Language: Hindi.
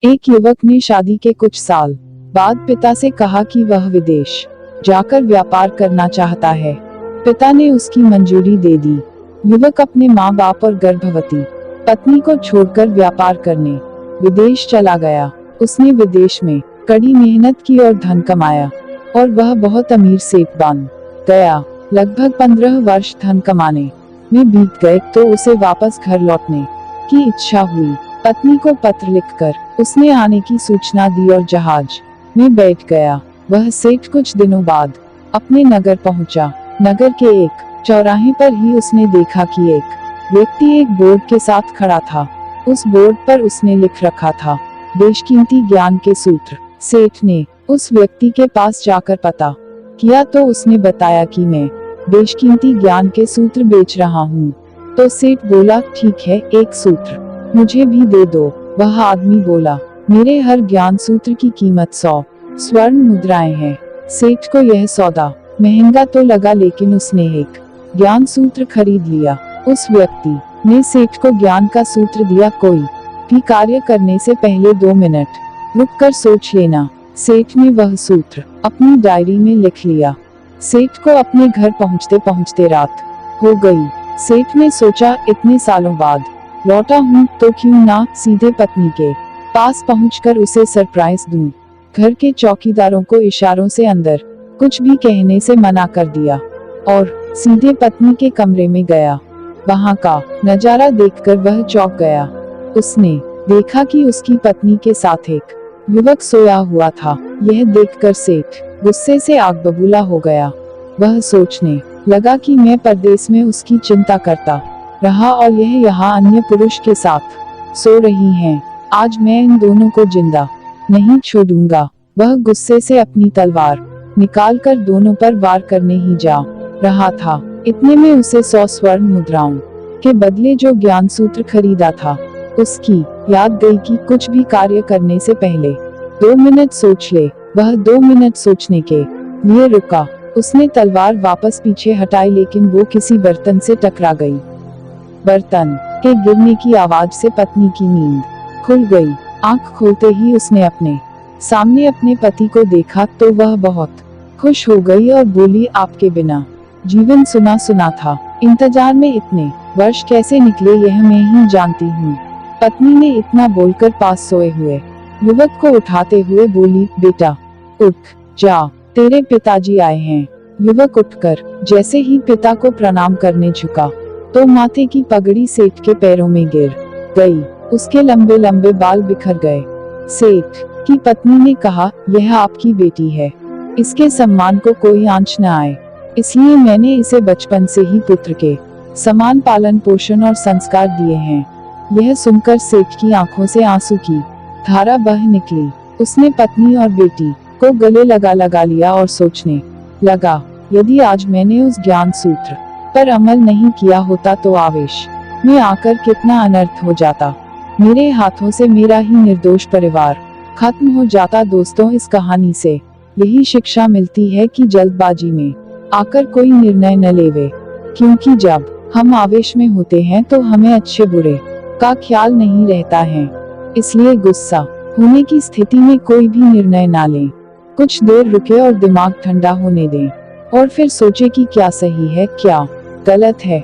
एक युवक ने शादी के कुछ साल बाद पिता से कहा कि वह विदेश जाकर व्यापार करना चाहता है। पिता ने उसकी मंजूरी दे दी। युवक अपने माँ बाप और गर्भवती पत्नी को छोड़कर व्यापार करने विदेश चला गया। उसने विदेश में कड़ी मेहनत की और धन कमाया और वह बहुत अमीर सेठ बन गया। लगभग 15 वर्ष धन कमाने में बीत गए तो उसे वापस घर लौटने की इच्छा हुई। पत्नी को पत्र लिखकर उसने आने की सूचना दी और जहाज में बैठ गया। वह सेठ कुछ दिनों बाद अपने नगर पहुंचा। नगर के एक चौराहे पर ही उसने देखा कि एक व्यक्ति एक बोर्ड के साथ खड़ा था। उस बोर्ड पर उसने लिख रखा था, बेशकीमती ज्ञान के सूत्र। सेठ ने उस व्यक्ति के पास जाकर पता किया तो उसने बताया कि मैं बेशकीमती ज्ञान के सूत्र बेच रहा हूँ। तो सेठ बोला, ठीक है, एक सूत्र मुझे भी दे दो। वह आदमी बोला, मेरे हर ज्ञान सूत्र की कीमत 100 स्वर्ण मुद्राएं हैं। सेठ को यह सौदा महंगा तो लगा, लेकिन उसने एक ज्ञान सूत्र खरीद लिया। उस व्यक्ति ने सेठ को ज्ञान का सूत्र दिया, कोई भी कार्य करने से पहले 2 मिनट रुककर सोच लेना। सेठ ने वह सूत्र अपनी डायरी में लिख लिया। सेठ को अपने घर पहुंचते पहुंचते रात हो गई। सेठ ने सोचा, इतने सालों बाद लौटा हूँ तो क्यों ना सीधे पत्नी के पास पहुंचकर उसे सरप्राइज दूं। घर के चौकीदारों को इशारों से अंदर कुछ भी कहने से मना कर दिया और सीधे पत्नी के कमरे में गया। वहां का नजारा देखकर वह चौंक गया। उसने देखा कि उसकी पत्नी के साथ एक युवक सोया हुआ था। यह देखकर सेठ गुस्से से आग बबूला हो गया। वह सोचने लगा कि मैं परदेश में उसकी चिंता करता रहा और यह यहाँ अन्य पुरुष के साथ सो रही हैं। आज मैं इन दोनों को जिंदा नहीं छोड़ूंगा। वह गुस्से से अपनी तलवार निकालकर दोनों पर वार करने ही जा रहा था। इतने में उसे 100 स्वर्ण मुद्राओं के बदले जो ज्ञान सूत्र खरीदा था उसकी याद गई कि कुछ भी कार्य करने से पहले 2 मिनट सोच ले। वह 2 मिनट सोचने के लिए रुका। उसने तलवार वापस पीछे हटाई, लेकिन वो किसी बर्तन से टकरा गई। बर्तन के गिरने की आवाज से पत्नी की नींद खुल गई। आंख खोलते ही उसने अपने सामने अपने पति को देखा तो वह बहुत खुश हो गई और बोली, आपके बिना जीवन सुना सुना था। इंतजार में इतने वर्ष कैसे निकले यह मैं ही जानती हूँ। पत्नी ने इतना बोलकर पास सोए हुए युवक को उठाते हुए बोली, बेटा उठ जा, तेरे पिताजी आए हैं। युवक उठकर जैसे ही पिता को प्रणाम करने झुका तो माथे की पगड़ी सेठ के पैरों में गिर गई। उसके लंबे लंबे बाल बिखर गए। सेठ की पत्नी ने कहा, यह आपकी बेटी है, इसके सम्मान को कोई आंच न आए, इसलिए मैंने इसे बचपन से ही पुत्र के समान पालन पोषण और संस्कार दिए हैं। यह सुनकर सेठ की आंखों से आंसू की धारा बह निकली। उसने पत्नी और बेटी को गले लगा लिया और सोचने लगा, यदि आज मैंने उस ज्ञान सूत्र पर अमल नहीं किया होता तो आवेश में आकर कितना अनर्थ हो जाता। मेरे हाथों से मेरा ही निर्दोष परिवार खत्म हो जाता। दोस्तों, इस कहानी से यही शिक्षा मिलती है कि जल्दबाजी में आकर कोई निर्णय न लेवे, क्योंकि जब हम आवेश में होते हैं तो हमें अच्छे बुरे का ख्याल नहीं रहता है। इसलिए गुस्सा होने की स्थिति में कोई भी निर्णय ना लें। कुछ देर रुके और दिमाग ठंडा होने दें और फिर सोचे कि क्या सही है क्या गलत है।